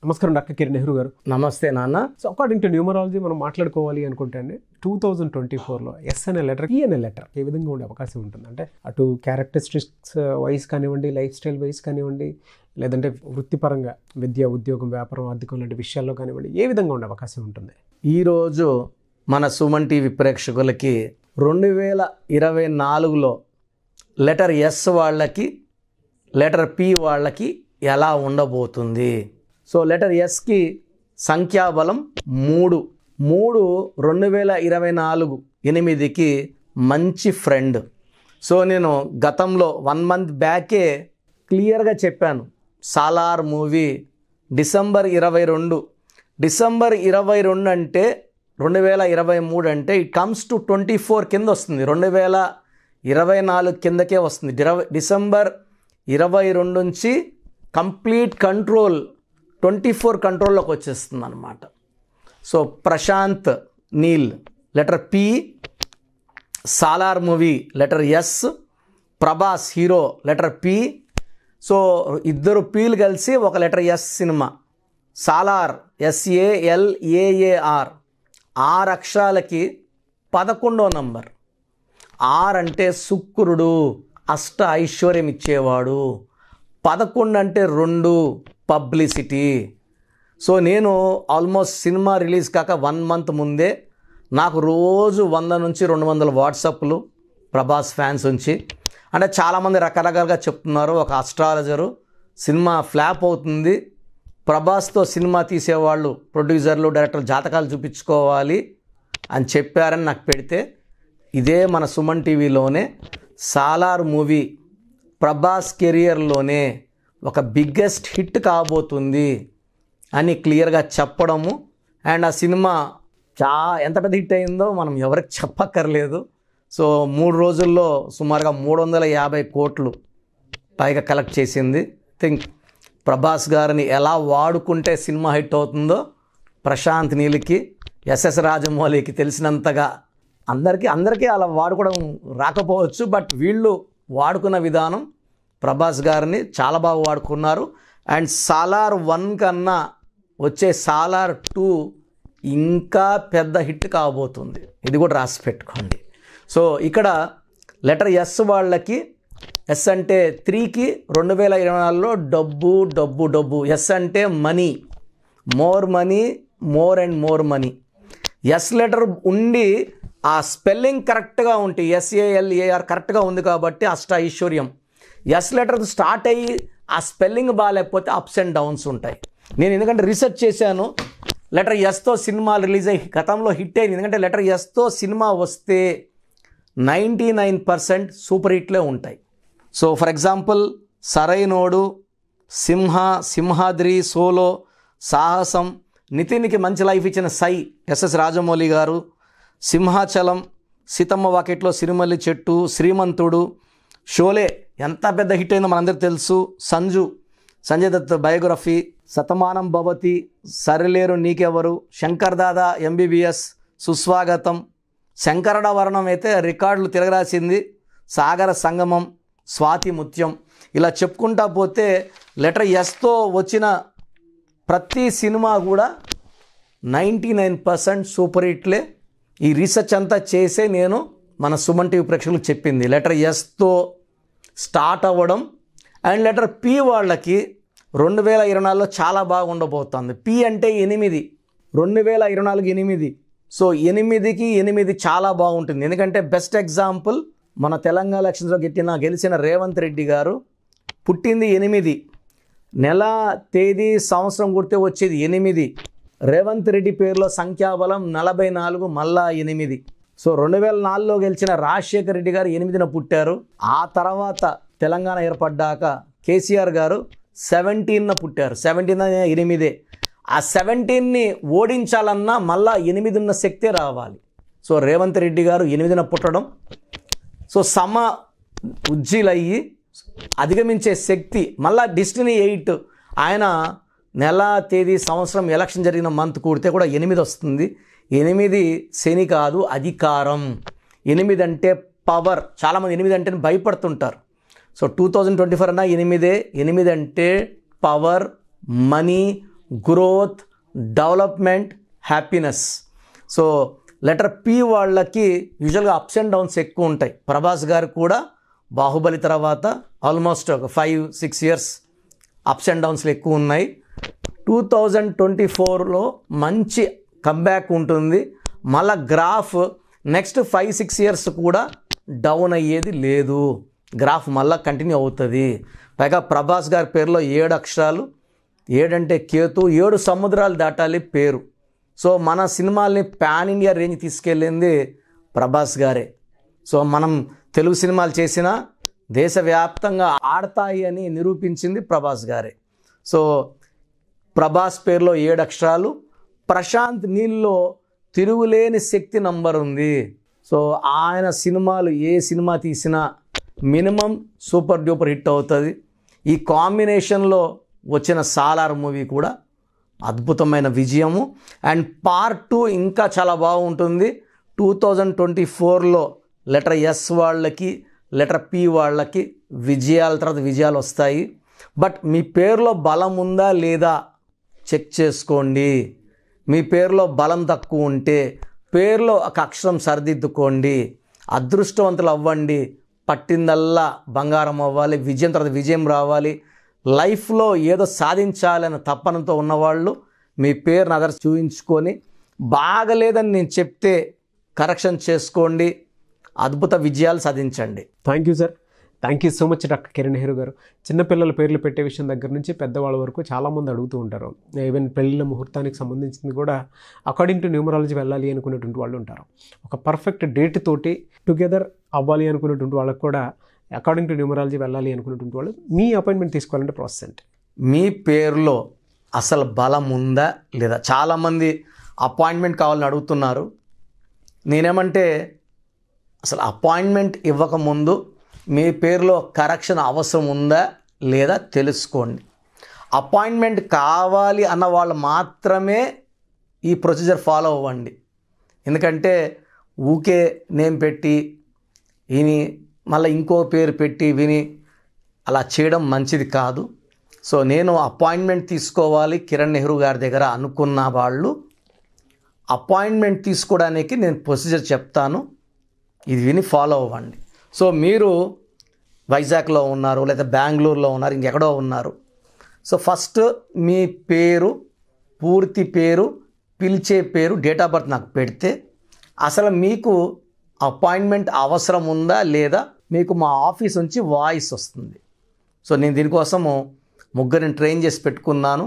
నమస్కారం డాక్టర్ కిరణ్ నెహ్రూ గారు. నమస్తే నాన్న. సో అకార్డింగ్ టు న్యూమరాలజీ మనం మాట్లాడుకోవాలి అనుకుంటే అండి 2024లో ఎస్ అనే లెటర్ ఈ అనే లెటర్ ఏ విధంగా ఉండే అవకాశం ఉంటుంది? అంటే అటు క్యారెక్టరిస్టిక్స్ వైజ్ కానివ్వండి, లైఫ్ స్టైల్ వైజ్ కానివ్వండి, లేదంటే వృత్తిపరంగా విద్య, ఉద్యోగం, వ్యాపారం, ఆర్థికం లాంటి విషయాల్లో కానివ్వండి, ఏ విధంగా ఉండే అవకాశం ఉంటుంది? ఈరోజు మన సుమన్ టీవీ ప్రేక్షకులకి 2024లో లెటర్ ఎస్ వాళ్ళకి, లెటర్ పి వాళ్ళకి ఎలా ఉండబోతుంది? సో లెటర్ ఎస్కి సంఖ్యాబలం 3. 2024 8కి మంచి ఫ్రెండ్. సో నేను గతంలో 1 month బ్యాకే క్లియర్గా చెప్పాను. సాలార్ మూవీ డిసెంబర్ 22 అంటే 2023 అంటే ఇట్ కమ్స్ టు 24 కింద వస్తుంది. 2024 కిందకే వస్తుంది. డిసెంబర్ 22 నుంచి కంప్లీట్ కంట్రోల్ 24 కంట్రోల్లోకి వచ్చేస్తుంది అన్నమాట. So Prashanth Neel letter P, Salaar movie letter S, Prabhas hero letter P. So ఇద్దరు పీలు కలిసి ఒక లెటర్ ఎస్ సినిమా. సాలార్ SALAAR 6 అక్షరాలకి 11వ నంబర్. 6 అంటే శుక్రుడు, అష్ట ఐశ్వర్యం ఇచ్చేవాడు. 11 అంటే 2 పబ్లిసిటీ. సో నేను ఆల్మోస్ట్ సినిమా రిలీజ్ కాక 1 month ముందే నాకు రోజు 100 నుంచి 200 వాట్సాప్లు ప్రభాస్ ఫ్యాన్స్ నుంచి. అంటే చాలామంది రకరకాలుగా చెప్తున్నారు. ఒక అస్ట్రాలజరు సినిమా ఫ్లాప్ అవుతుంది, ప్రభాస్తో సినిమా తీసేవాళ్ళు, ప్రొడ్యూసర్లు, డైరెక్టర్లు జాతకాలు చూపించుకోవాలి అని చెప్పారని నాకు పెడితే, ఇదే మన సుమన్ టీవీలోనే సాలార్ మూవీ ప్రభాస్ కెరియర్లోనే ఒక బిగ్గెస్ట్ హిట్ కాబోతుంది అని క్లియర్గా చెప్పడము. అండ్ ఆ సినిమా ఎంత పెద్ద హిట్ అయిందో మనం ఎవరికి చెప్పక్కర్లేదు. సో 3 రోజుల్లో సుమారుగా 350 కోట్లు పైగా కలెక్ట్ చేసింది. థింక్ ప్రభాస్ గారిని ఎలా వాడుకుంటే సినిమా హిట్ అవుతుందో ప్రశాంత్ నీల్కి, SS రాజమౌళికి తెలిసినంతగా అందరికీ అలా వాడుకోవడం రాకపోవచ్చు. బట్ వీళ్ళు వాడుకున్న విధానం ప్రభాస్ గారిని చాలా బాగా వాడుకున్నారు. అండ్ సాలార్ 1 కన్నా వచ్చే సాలార్ 2 ఇంకా పెద్ద హిట్ కాబోతుంది. ఇది కూడా రాసి పెట్టుకోండి. సో ఇక్కడ లెటర్ ఎస్ వాళ్ళకి, ఎస్ అంటే 3కి 2024లో డబ్బు. ఎస్ అంటే money, more money, more and more money. S letter ఉండి ఆ స్పెల్లింగ్ కరెక్ట్గా ఉంటే, SALAR కరెక్ట్గా ఉంది కాబట్టి అష్ట ఐశ్వర్యం. ఎస్ లెటర్ స్టార్ట్ అయ్యి ఆ స్పెల్లింగ్ బాగాలేకపోతే అప్స్ అండ్ డౌన్స్ ఉంటాయి. నేను ఎందుకంటే రీసెర్చ్ చేశాను. లెటర్ ఎస్తో సినిమా రిలీజ్ అయ్యి గతంలో హిట్ అయింది. ఎందుకంటే లెటర్ ఎస్తో సినిమా వస్తే 99% సూపర్ హిట్లే ఉంటాయి. So for example Sarainodu, Simhadri, Solo, Sahasam, నితిన్కి మంచి లైఫ్ ఇచ్చిన సై SS రాజమౌళి గారు, సింహాచలం, సీతమ్మ వాకిట్లో సిరిమల్లి చెట్టు, శ్రీమంతుడు, షోలే ఎంత పెద్ద హిట్ అయిందో మనందరికీ తెలుసు, సంజయ్ దత్ బయోగ్రఫీ, శతమానం భవతి, సరిలేరు నీకెవరు, శంకర్ దాదా MBBS, సుస్వాగతం, శంకరడ వర్ణం అయితే రికార్డులు తిరగరాసింది, సాగర సంగమం, స్వాతి ముత్యం. ఇలా చెప్పుకుంటా పోతే లెటర్ ఎస్తో వచ్చిన ప్రతి సినిమా కూడా 99% సూపర్ హిట్లే. ఈ రీసెర్చ్ అంతా చేసే నేను మన సుమన్ టీవీ ప్రేక్షకులకు చెప్పింది. లెటర్ ఎస్తో స్టార్ట్ అవ్వడం. అండ్ లెటర్ పి వాళ్ళకి 2024లో చాలా బాగా ఉండబోతుంది. పి అంటే 8, 2024 8. సో 8కి 8 చాలా బాగుంటుంది. ఎందుకంటే బెస్ట్ ఎగ్జాంపుల్ మన తెలంగాణ ఎలక్షన్స్లో గెలిచిన రేవంత్ రెడ్డి గారు పుట్టింది 8, నెల, తేదీ, సంవత్సరం గుర్తే వచ్చేది 8. రేవంత్ రెడ్డి పేరులో సంఖ్యాబలం 44, మళ్ళా 8. సో 2004లో గెలిచిన రాజశేఖర్ రెడ్డి గారు 8న పుట్టారు. ఆ తర్వాత తెలంగాణ ఏర్పడ్డాక కేసీఆర్ గారు 17న పుట్టారు. 17 8. ఆ 17ని ఓడించాలన్నా మళ్ళా 8 ఉన్న శక్తే రావాలి. సో రేవంత్ రెడ్డి గారు 8న పుట్టడం, సో ఉజ్జీలయ్యి అధిగమించే శక్తి, మళ్ళా డెస్టినీ 8. ఆయన నెల, తేదీ, సంవత్సరం, ఎలక్షన్ జరిగిన మంత్ కూడితే కూడా 8 వస్తుంది. 8 శని కాదు, అధికారం. 8 అంటే పవర్. చాలామంది 8 అంటే భయపడుతుంటారు. సో 2024 అన్నా 8 అంటే power, money, growth, development, happiness. So letter P వాళ్ళకి యూజువల్గా అప్స్ అండ్ డౌన్స్ ఎక్కువ ఉంటాయి. ప్రభాస్ గారు కూడా బాహుబలి తర్వాత ఆల్మోస్ట్ ఒక 5-6 ఇయర్స్ అప్స్ అండ్ డౌన్స్లు ఎక్కువ ఉన్నాయి. 2024లో మంచి కంబ్యాక్ ఉంటుంది. మళ్ళా గ్రాఫ్ నెక్స్ట్ 5-6 ఇయర్స్ కూడా డౌన్ అయ్యేది లేదు. గ్రాఫ్ మళ్ళీ కంటిన్యూ అవుతుంది. పైగా ప్రభాస్ గారి పేరులో 7 అక్షరాలు, 7 అంటే కేతు, 7 సముద్రాలు దాటాలి పేరు. సో మన సినిమాల్ని పాన్ ఇండియా రేంజ్ తీసుకెళ్ళింది ప్రభాస్ గారే. సో మనం తెలుగు సినిమాలు చేసినా దేశవ్యాప్తంగా ఆడతాయి అని నిరూపించింది ప్రభాస్ గారే. సో ప్రభాస్ పేరులో 7 అక్షరాలు. ప్రశాంత్ నీల్లో తిరుగులేని శక్తి నంబర్ ఉంది. సో ఆయన సినిమాలు ఏ సినిమా తీసినా మినిమం సూపర్ డూపర్ హిట్ అవుతుంది. ఈ కాంబినేషన్లో వచ్చిన సాలార్ మూవీ కూడా అద్భుతమైన విజయము. అండ్ పార్ట్ 2 ఇంకా చాలా బాగుంటుంది. 2024లో లెటర్ ఎస్ వాళ్ళకి, లెటర్ పి వాళ్ళకి విజయాల తర్వాత విజయాలు వస్తాయి. బట్ మీ పేరులో బలం ఉందా లేదా చెక్ చేసుకోండి. మీ పేరులో బలం తక్కువ ఉంటే పేరులో ఒక అక్షరం సరిదిద్దుకోండి. అదృష్టవంతులు అవ్వండి. పట్టిందల్లా బంగారం అవ్వాలి. విజయం తర్వాత విజయం రావాలి. లైఫ్లో ఏదో సాధించాలనే తపనతో ఉన్నవాళ్ళు మీ పేరుని అదర్స్ చూయించుకొని బాగలేదని నేను చెప్తే కరెక్షన్ చేసుకోండి. అద్భుత విజయాలు సాధించండి. Thank you sir. Thank you so much doctor Kiran Nehru గారు. చిన్నపిల్లల పేర్లు పెట్టే విషయం దగ్గర నుంచి పెద్దవాళ్ళ వరకు చాలామంది అడుగుతూ ఉంటారు. ఈవెన్ పెళ్ళిళ్ళ ముహూర్తానికి సంబంధించింది కూడా అకార్డింగ్ టు న్యూమరాలజీ వెళ్ళాలి అనుకునేటువంటి వాళ్ళు ఉంటారు. ఒక పర్ఫెక్ట్ డేట్ తోటి టుగెదర్ అవ్వాలి అనుకునేటువంటి వాళ్ళకు కూడా అకార్డింగ్ టు న్యూమరాలజీ వెళ్ళాలి అనుకునేటువంటి వాళ్ళు మీ అపాయింట్మెంట్ తీసుకోవాలంటే ప్రాసెస్ ఏంటి? మీ పేరులో అసలు బలం ఉందా లేదా? చాలామంది అపాయింట్మెంట్ కావాలని అడుగుతున్నారు. నేనేమంటే అసలు అపాయింట్మెంట్ ఇవ్వకముందు మీ పేరులో కరెక్షన్ అవసరం ఉందా లేదా తెలుసుకోండి. అపాయింట్మెంట్ కావాలి అన్న వాళ్ళు మాత్రమే ఈ ప్రొసీజర్ ఫాలో అవ్వండి. ఎందుకంటే ఊకే నేమ్ పెట్టి విని మళ్ళీ ఇంకో పేరు పెట్టి విని అలా చేయడం మంచిది కాదు. సో నేను అపాయింట్మెంట్ తీసుకోవాలి కిరణ్ నెహ్రూ గారి దగ్గర అనుకున్న వాళ్ళు అపాయింట్మెంట్ తీసుకోవడానికి నేను ప్రొసీజర్ చెప్తాను, ఇది విని ఫాలో అవ్వండి. సో మీరు వైజాగ్లో ఉన్నారు లేదా బెంగళూరులో ఉన్నారు, ఇంకెక్కడో ఉన్నారు. సో ఫస్ట్ మీ పేరు, పూర్తి పేరు, పిలిచే పేరు, డేట్ ఆఫ్ బర్త్ నాకు పెడితే అసలు మీకు అపాయింట్మెంట్ అవసరం ఉందా లేదా మీకు మా ఆఫీస్ నుంచి వాయిస్ వస్తుంది. సో నేను దీనికోసము ముగ్గురిని ట్రైన్ చేసి పెట్టుకున్నాను.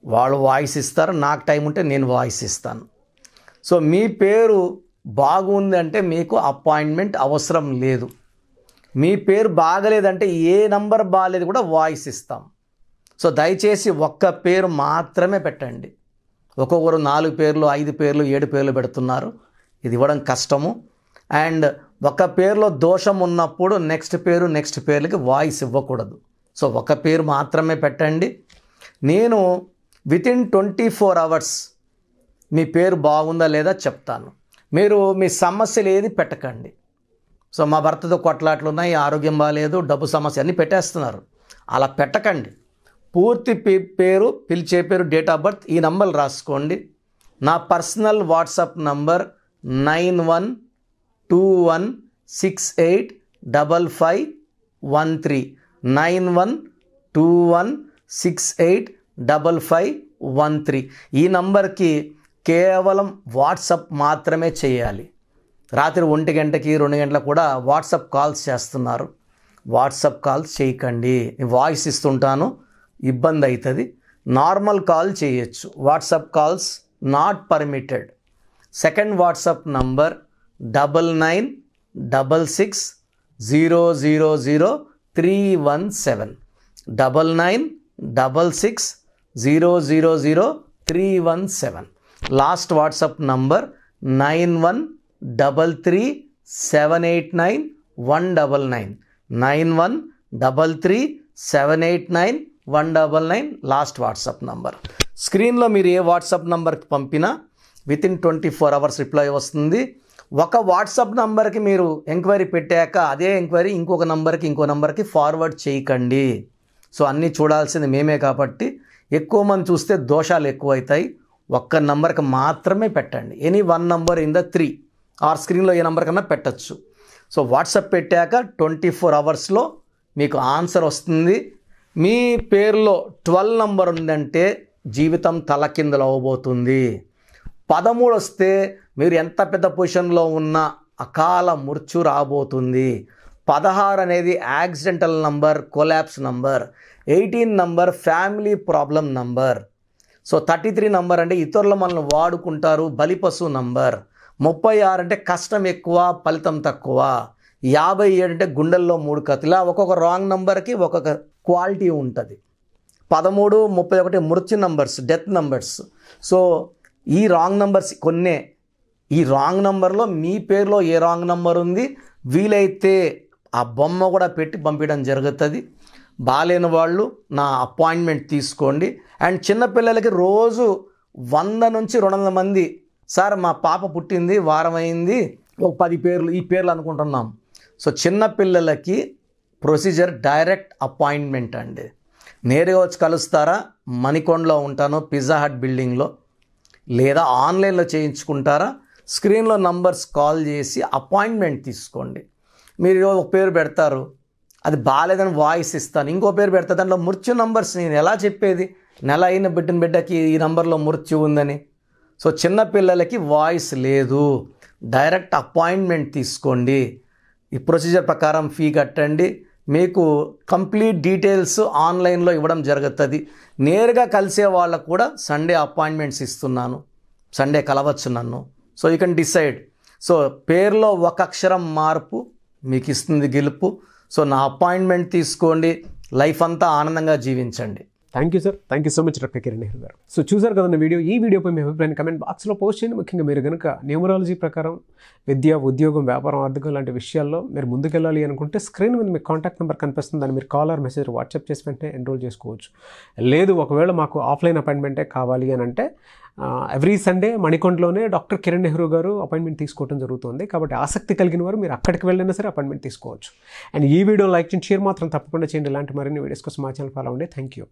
వాళ్ళు వాయిస్ ఇస్తారు, నాకు టైం ఉంటే నేను వాయిస్ ఇస్తాను. సో మీ పేరు బాగుంది అంటే మీకు అపాయింట్మెంట్ అవసరం లేదు. మీ పేరు బాగలేదంటే ఏ నంబర్ బాగాలేదు కూడా వాయిస్ ఇస్తాం. సో దయచేసి ఒక్క పేరు మాత్రమే పెట్టండి. ఒక్కొక్కరు 4 పేర్లు, 5 పేర్లు, 7 పేర్లు పెడుతున్నారు. ఇది ఇవ్వడం కష్టము. అండ్ ఒక పేరులో దోషం ఉన్నప్పుడు నెక్స్ట్ పేర్లకి వాయిస్ ఇవ్వకూడదు. సో ఒక పేరు మాత్రమే పెట్టండి. నేను వితిన్ 24 అవర్స్ మీ పేరు బాగుందా లేదా చెప్తాను. మీరు మీ సమస్యలు ఏది పెట్టకండి. సో మా భర్తతో కొట్లాట్లు ఉన్నాయి, ఆరోగ్యం బాగాలేదు, డబ్బు సమస్య అన్నీ పెట్టేస్తున్నారు. అలా పెట్టకండి. పూర్తి పేరు, పిలిచే పేరు, డేట్ ఆఫ్ బర్త్, ఈ నంబర్లు రాసుకోండి. నా పర్సనల్ వాట్సాప్ నంబర్ 9121685513 9121685513. ఈ నంబర్కి కేవలం వాట్సాప్ మాత్రమే చేయాలి. రాత్రి 1 గంటకి 2 గంటలకు కూడా వాట్సాప్ కాల్స్ చేస్తున్నారు. వాట్సాప్ కాల్స్ చేయకండి. వాయిస్ ఇస్తుంటాను, ఇబ్బంది అవుతుంది. నార్మల్ కాల్ చేయొచ్చు. WhatsApp calls not permitted. Second WhatsApp number 9966000317 9966000317. Last WhatsApp number 9133789199 9133789199 last WhatsApp number. స్క్రీన్లో మీరు ఏ వాట్సాప్ నంబర్కి పంపినా వితిన్ 24 అవర్స్ రిప్లై వస్తుంది. ఒక వాట్సాప్ నంబర్కి మీరు ఎంక్వైరీ పెట్టాక అదే ఎంక్వైరీ ఇంకో నంబర్కి ఫార్వర్డ్ చేయకండి. సో అన్నీ చూడాల్సింది మేమే కాబట్టి ఎక్కువ మంది చూస్తే దోషాలు ఎక్కువవుతాయి. ఒక్క నంబర్కి మాత్రమే పెట్టండి. Any 1 number in the 3 or స్క్రీన్లో ఏ నంబర్ కన్నా పెట్టచ్చు. సో వాట్సాప్ పెట్టాక 24 అవర్స్లో మీకు ఆన్సర్ వస్తుంది. మీ పేరులో 12 నంబర్ ఉందంటే జీవితం తలకిందులు అవ్వబోతుంది. 13 వస్తే మీరు ఎంత పెద్ద పొజిషన్లో ఉన్నా అకాల మృత్యు రాబోతుంది. 16 అనేది accidental number, collapse number. 18 number family problem number. So 33 number అంటే ఇతరులు మనల్ని వాడుకుంటారు, బలిపశు నంబర్. 36 అంటే కష్టం ఎక్కువ, ఫలితం తక్కువ. 57 అంటే గుండెల్లో 3 కత్తులు. ఇలా ఒక్కొక్క రాంగ్ నంబర్కి ఒక్కొక్క క్వాలిటీ ఉంటుంది. 13, 31 మృత్యు నంబర్స్, డెత్ నంబర్స్. సో ఈ రాంగ్ నంబర్స్ కొన్నే. ఈ రాంగ్ నంబర్లో మీ పేరులో ఏ రాంగ్ నంబర్ ఉంది వీలైతే ఆ బొమ్మ కూడా పెట్టి పంపించడం జరుగుతుంది. బాలేని వాళ్ళు నా అపాయింట్మెంట్ తీసుకోండి. అండ్ చిన్నపిల్లలకి రోజు 100 నుంచి 200 మంది, సార్ మా పాప పుట్టింది, వారం అయింది, ఒక 10 పేర్లు ఈ పేర్లు అనుకుంటున్నాం. సో చిన్నపిల్లలకి ప్రొసీజర్ డైరెక్ట్ అపాయింట్మెంట్ అండి. నేరుగా వచ్చి కలుస్తారా? మణికొండలో ఉంటాను, పిజ్జా హట్ బిల్డింగ్లో. లేదా ఆన్లైన్లో చేయించుకుంటారా? స్క్రీన్లో నంబర్స్ కాల్ చేసి అపాయింట్మెంట్ తీసుకోండి. మీరు ఒక పేరు పెడతారు, అది బాగాలేదని వాయిస్ ఇస్తాను. ఇంకో పేరు పెడతా, దాంట్లో మృత్యు నంబర్స్ నేను ఎలా చెప్పేది? నెల అయిన బిడ్డకి ఈ నంబర్లో మృత్యు ఉందని. సో చిన్నపిల్లలకి వాయిస్ లేదు. డైరెక్ట్ అపాయింట్మెంట్ తీసుకోండి. ఈ ప్రొసీజర్ ప్రకారం ఫీ కట్టండి. మీకు కంప్లీట్ డీటెయిల్స్ ఆన్లైన్లో ఇవ్వడం జరుగుతుంది. నేరుగా కలిసే వాళ్ళకు కూడా సండే అపాయింట్మెంట్స్ ఇస్తున్నాను. సండే కలవచ్చు నన్ను. So you can decide. So పేరులో ఒక అక్షరం మార్పు మీకు ఇస్తుంది గెలుపు. సో నా అపాయింట్మెంట్ తీసుకోండి, లైఫ్ అంతా ఆనందంగా జీవించండి. Thank you sir. Thank you so much doctor Kiran Nehru గారు. సో చూసారు కదండి వీడియో. ఈ వీడియోపై మీ అభిప్రాయాన్ని కమెంట్ బాక్స్లో పోస్ట్ చేయండి. ముఖ్యంగా మీరు కనుక న్యూమరాలజీ ప్రకారం విద్య, ఉద్యోగం, వ్యాపారం, ఆర్థికం లాంటి విషయాల్లో మీరు ముందుకెళ్ళాలి అనుకుంటే స్క్రీన్ మీద మీకు కాంటాక్ట్ నెంబర్ కనిపిస్తుంది. దాన్ని మీరు కాల్ ఆర్ మెసేజ్ వాట్సాప్ చేసి వెంటనే ఎన్రోల్ చేసుకోవచ్చు. లేదు ఒకవేళ మాకు ఆఫ్లైన్ అపాయింట్మెంటే కావాలి అని అంటే ఎవ్రీ సండే మణికొండలోనే డాక్టర్ కిరణ్ నెహ్రూ గారు అపాయింట్మెంట్ తీసుకోవడం జరుగుతుంది. కాబట్టి ఆసక్తి కలిగిన వారు మీరు అక్కడికి వెళ్ళినా సరే అపాయింట్మెంట్ తీసుకోవచ్చు. అండ్ ఈ వీడియో లైక్ చేయండి, షేర్ మాత్రం తప్పకుండా చేయండి. ఇలాంటి మరిన్ని వీడియోస్ కోసం మా ఛానల్ ఫాలో అవ్వండి. Thank you.